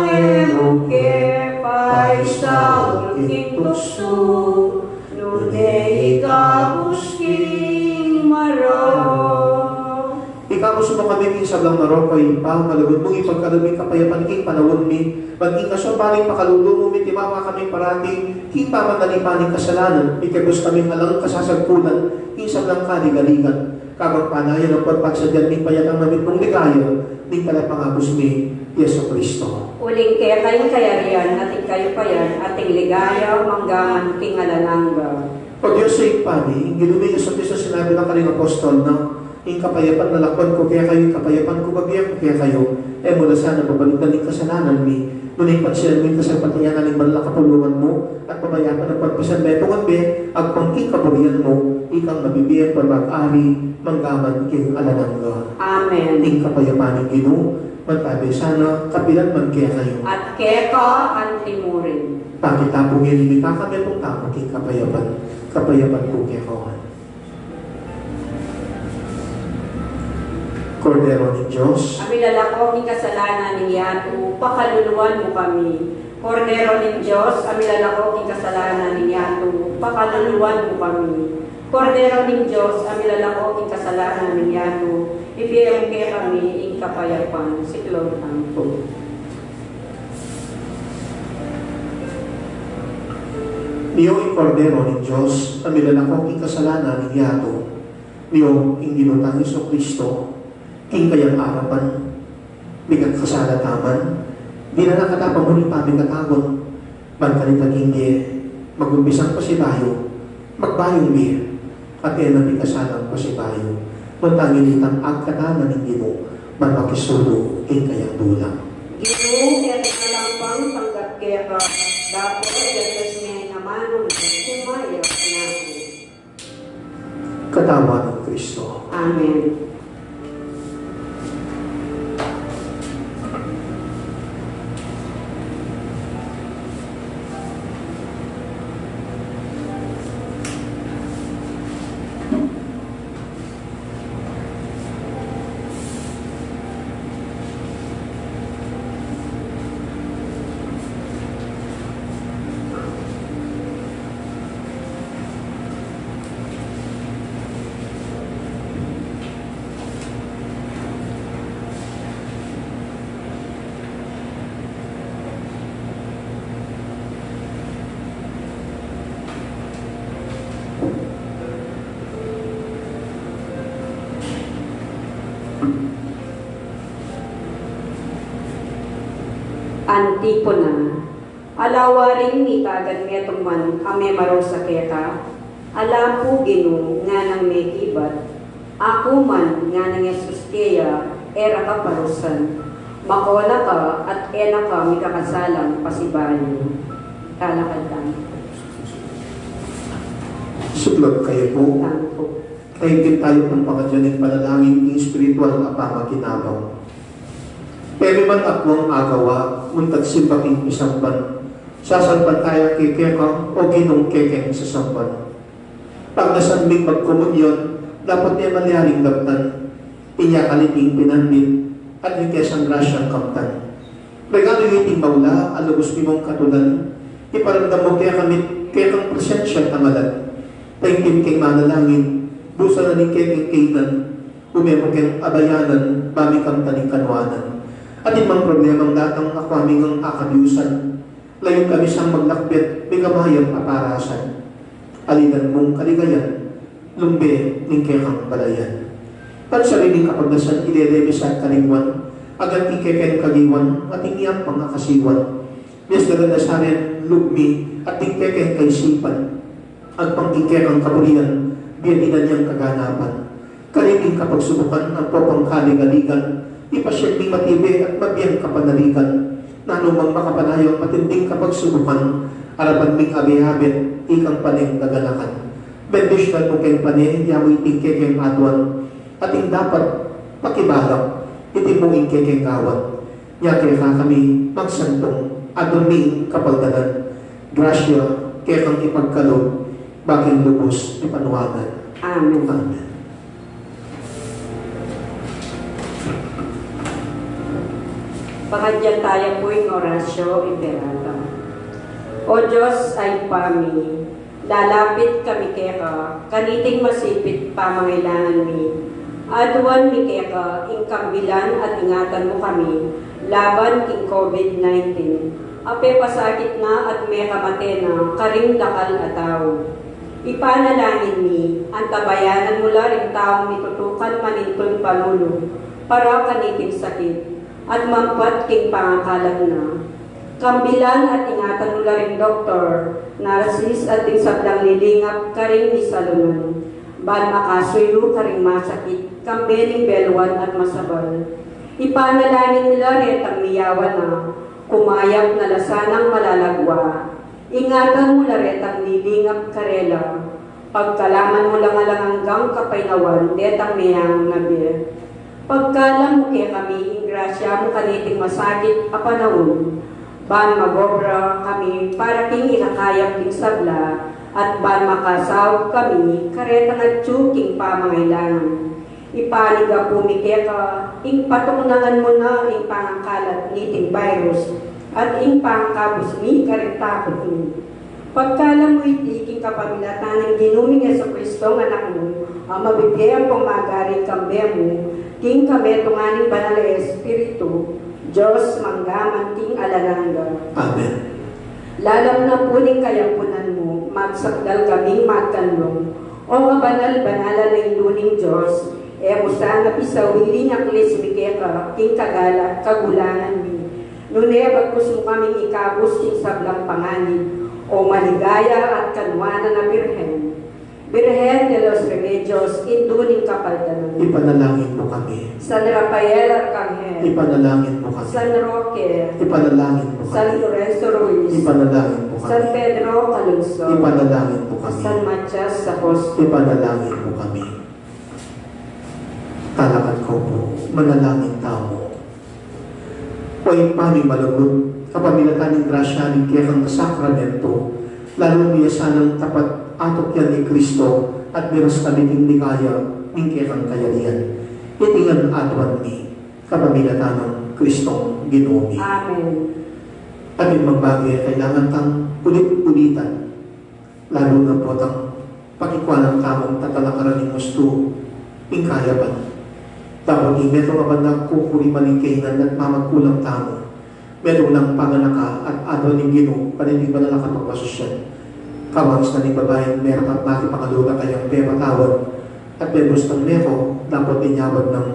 emuke paisa ulking tukso nunay ikabusking maraw. Ikapos mo kami king sablang naro kay pa, malagod mong ipagkalabing kapayapan king panawon mi, maging kasopaling pakalulong mo mitimawa kami parating, king pamatalipaning kasalanan, ikabos kaming alang kasasagpunan, king sablang kaligaligan, kabang panayan ang pagpagsadyan ning payatang namit mong ligaya, ning palapangabos mi, Yeso Kristo. Uling kaya kayong kayarian, ating kayo payan, ating ligaya, manggaman, king alalangga. O Diyos sa ipani, ginumi Yeso Kristo sinabi ng kaling apostol na, yung kapayapan na lakwan ko, kaya kayo, kapayapan ko, babiyak ko, kaya kayo, mula sana babalikan ng kasalanan mi, nunay pansinan mo yung kasapatayan ng banla kapulungan mo, at pamayapan ng pagpasan betongan be, agpangking kaburian mo, ikang mabibiyang pag-ari, manggaman king alalangga. Amen. Ing kapayapan ng Ginoo, magtabi sana, kapilan man kaya kayo. At keka antimurin. Pakita po ngayon, hindi kami pong tao king kapayapan, kapayapan po kaya kawan. Kordero ng Diyos, Amilalako ni kasalanan ni Yato, pakaluluwan mo kami. Kordero ng Diyos, amilalako ni kasalanan ni Yato, pakaluluwan mo kami. Kordero ng Diyos, amilalako ni kasalanan ni Yato, ipiyang kaya kami, ing kapayapan, siklong ang po. Niyong Kordero ng Diyos, amilalako king kasalanan ni Yato, niyong ing ginutang Yeso Kristo, king kayang arapan, bigat kasalataman, di na nakatapang mo ni pamigatagon, magkalitan hindi, mag-umpisang pasibayo, magbayong mi, at nabi kasalang pasibayo, muntangin itang agkataman ng Ginoo, magpakisulo, king kayang dulang. Ginoo, kaya nagkalampang tanggap kaya ka, dapat yatas niya naman, kumaya na ako. Katawan ng Kristo. Amen. Antipona. Alawaring ni kagad metong man ame marosa keta. Alapu Ginoo nga nang may kibat. Ako man nga nang Yesusteya era ka parusan. Makola ka at ena ka mikakasalang pasibayo. Kalakadang. Suplot kayo po. Tangko. Kaigin tayo ng pangadyanin panalangin ng spiritual na pamakinabang. Kaya man akwang agawa, muntag simbaking isamban, sasampan tayo kikeka o ginong kekeng sasamban. Pag nasanbing magkomunyon, dapat niya maliharing labtan, inya kaliting pinandit, at ikesang grasyang kamtan. Regalo yung iting maula, alubos ni mong katulan, iparamdam mo kaya kang presensya tamalan. Taingin kay manalangin, busa na ni kay kainan, umemo kang abayanan, bami kang taning kanwanan. At imang problemang datang akwaming ang akabyusan, layon kami siyang maglakbit, may kamayang paparasan. Alinan mong kaligayan, lumbe ning kekang balayan. Pansariling kapagdasan, ilelebe sa kalingwan, agad ikeken kagiwan, at ingiyang pangakasiwan. Yes, nagadasarin, lugmi, at ikeken kaisipan, at pang-ikekang kabulian, biyadinan niyang kaganapan. Kalingin kapag subukan ang popang kaligaligan, ipasyag ni matibi at mabiyang kapanaligan, na anumang makapanayang matinding kapag subukan, arapan ming abihabit, ikang paning naganakan. Bendisyon mo kayong paning, yamoy tingkekeng atuan, at ing dapat pakibalak, itimuing kekeng kawan. Nyake ka kami magsantong, aduning kapagdanan, grasya, kekang ipagkalog, baking lubos ipanuwanan. Amen. Amen. Pakadyan tayo po yung orasyo imperata. O Diyos ay pami, lalapit kami keka, kaniting masipit pamangailangan mi. Aduan mi keka, ingkambilan at ingatan mo kami, laban king COVID-19. Ape pasakit na at may kamate na, karing dakal ataw. Ipanalangin mi, ang tabayanan mula ring taong mitutukan maninton palulo, para kaniting sakit. At mampat king pangakalan na. Kambilan at ingatan mula ring doktor, nurses at ting sablang lilingap karing ni salunan. Ban makasuyo karing masakit, kambening belwan at masabal. Ipanalangin nila retang miyawan na, kumayap na lasanang malalagwa. Ingatan mo la retang lilingap karela, pagkalaman mo lang hanggang kapainawan, detang miyang nabi. Pagkalam mo kaya kami, ingrasya mo kaniting masakit a panahon, ban magobra kami para king ikakayap king sabla, at ban makasaw kami, karetang at tsuking pamangailangan. Ipaniga pumike ka, ing patunangan mo na ing pangakalat niting virus, at ing pangkabos mi karentakot mo. Pagkalam mo itiking kapamilatan ng ginuming sa Kristong anak mo, ang mabibigyan pong magaring kambe mo, king kami tunganing banal na Espiritu, Diyos manggaman king alalangga. Amen. Lalam na puning kayapunan mo, magsakdal kaming magkanlong, o kabanal-banala na induning Diyos, musa na pisawili ng klis mikeka, king kagala, kagulangan mi. Nune bagkus mo kaming ikabos king sablang panganib, o maligaya at kanwana na Birhen. Birhen de los Remedios, induning kapaldanan. Ipanalangin mo kami. San Rafael Arcangel. Ipanalangin mo kami. San Roque. Ipanalangin mo kami. San Lorenzo Ruiz. Ipanalangin mo kami. San Pedro Calungsod. Ipanalangin mo kami. San Matias Sacos. Ipanalangin mo kami. Talakan ko po, manalangin tao. O ipaming malunod, kapamilatan ng grasya ng kekang sakramento, lalo niya sanang tapat atok yan ni Kristo at miras kami ng ligaya ng kekang kayalian. Itingan atuan ni kapamilatan ng Kristong Ginoo. Amen. At yung magbagay, kailangan tang ulit-ulitan, lalo na po tang pakikwa ng tamong tatalakaran ng gusto, ingkayaban. Dapat meron nga ba na kukuriman ng kainan at mamagkulang tamo, meron lang panganaka at ano ng Ginoo, kanilig ba na nakapagpasosyan. Kawagis na ng babae, meron at natin pangaluga kayang pepatawad, at meron ng meko, dapat inyawad ng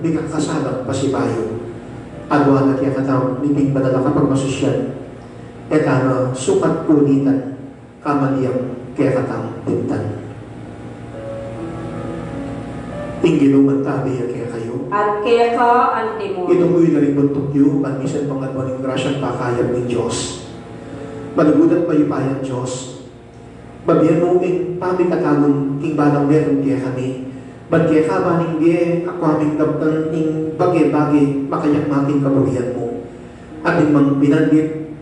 bigang kasalang pasibayo. Agwa na kaya katawag, niping ba na nakapagpasosyan, sukat ulitan, kamaliyang kaya katang pintan. Tingginuman tabi kaya kayo. At kaya ka ang timon. Ito mo'y naribuntog niyo, pagmisan pangatwa ng grasyang pakayag ng Diyos. Malugudat mayupayan Diyos. Babiyan mo ing pamikatagong king balang meron kaya kami, Bagay ka ba ningge, ako aming dabtan ning bagay-bagay, makayak making kabulian mo. Ating mang binandit,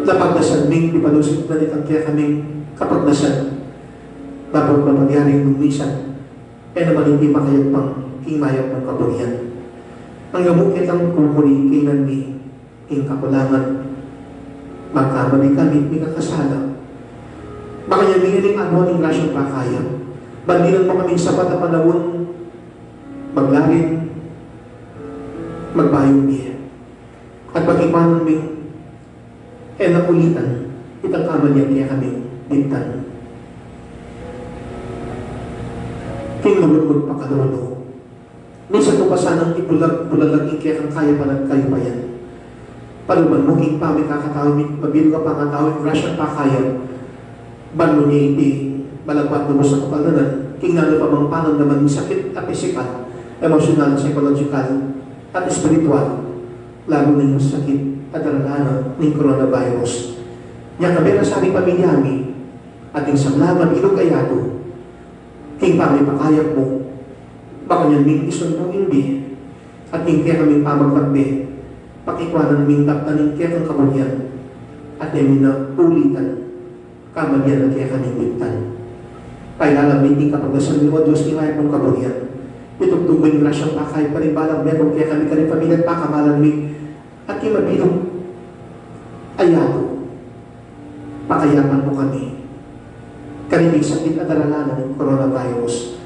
napagdasan ming ipalusot na nitang kaya kaming kapagdasan, dapat mapagyaring lumisan, naman hindi makayak pang king-mayap ng kabulian. Ang gamukit ang kukuli kailan mi, king kakulangan, magkamali kami, may kakasala. Makanya mingiling ano ang grasyang pakaya. Bandilan mo kaming sapat na panahon, maglarin, magbayong niya. At pag-ipanan mi, nakulitan, itang kamalyan kaya kaming bintan. Kinulog magpakalulo. Minsan ko pa sanang ipulalagin kaya kang kaya pa ng kayo pa yan. Paluman mo, king pa, may kakatawin, mabilo ka pa nga tawin, grasyang pakaya. Balo niya iti malagpat mo sa kapalanan, king nalo pa mang panon naman yung sakit at physical, emotional, psychological, at spiritual, lalo na yung sakit at darana ng coronavirus. Yang kami na sa aming pamilyami, ating samlaman ilog ayado, king pami pakayap mo, baka niyan ming isuntong hindi, at king kaya kaming pamagtakbe, pakikwanan ming taptanin kaya kang kabulyan, at yamin na ulitan, kamalyan at kaya kaming bintan. Pailalamin kapag nasal ni O Diyos, ingayap mong kabulyan. Itugtugay ng rasyang pakay pa rin balang meron kaya kami kanin pamilya at pakamalan mi at kimabilong ayado. Pakayapan mo kami. Kaniming sakit at daralanan ng coronavirus.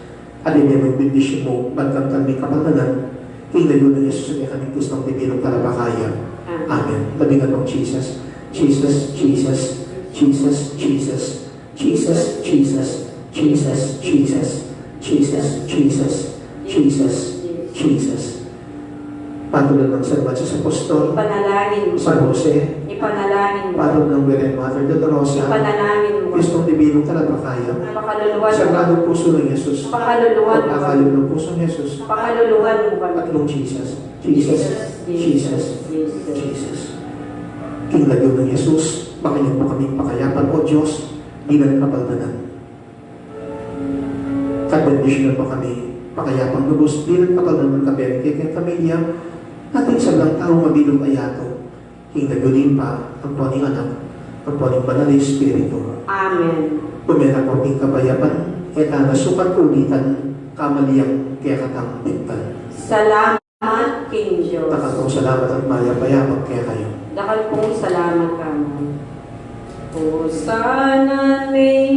Alin yung bindisyon mo, bagkamtan may kapatanan, kinayo ng Yesus at kami gustong tibilong talabakaya. Amen. Labingan mong Jesus. Jesus, Jesus, Jesus, Jesus, Jesus, Jesus, Jesus, Jesus, Jesus, Jesus, Jesus, Jesus. Patuloy ng serban sa apostol, Ipanalangin mo. San Jose, Ipanalangin mo. patuloy ng Virgen Mother de la Rosa, Ipanalangin mo. gustong tibilong talabakaya, Pakaluluwan mo. Sagradong puso ng Jesus, Pakaluluwan mo. pagkakalim ng puso ng Jesus, Pakaluluwan mo kami. tatlong Jesus, Jesus, Jesus, Jesus. Kinglagyo ng Jesus, makinig mo kaming pakayapan o Diyos, bilang kapaldanan. Kabendisyonan mo kami, pakayapan lubos, bilang kapaldanan ng kaberi kay pamilya, ating sablang tao mabilong ayato, kinglagyo pa ang tuwaning anak, ang tuwaning banal na Espiritu. Amen. Pumera ko king kabayapan, etana sukat ulitan, kamaliyang kaya katang bintan. Salamat, King Diyos. Takatong salamat at maya-payaman kaya kayo. Dakal pong salamat kamo. O sana may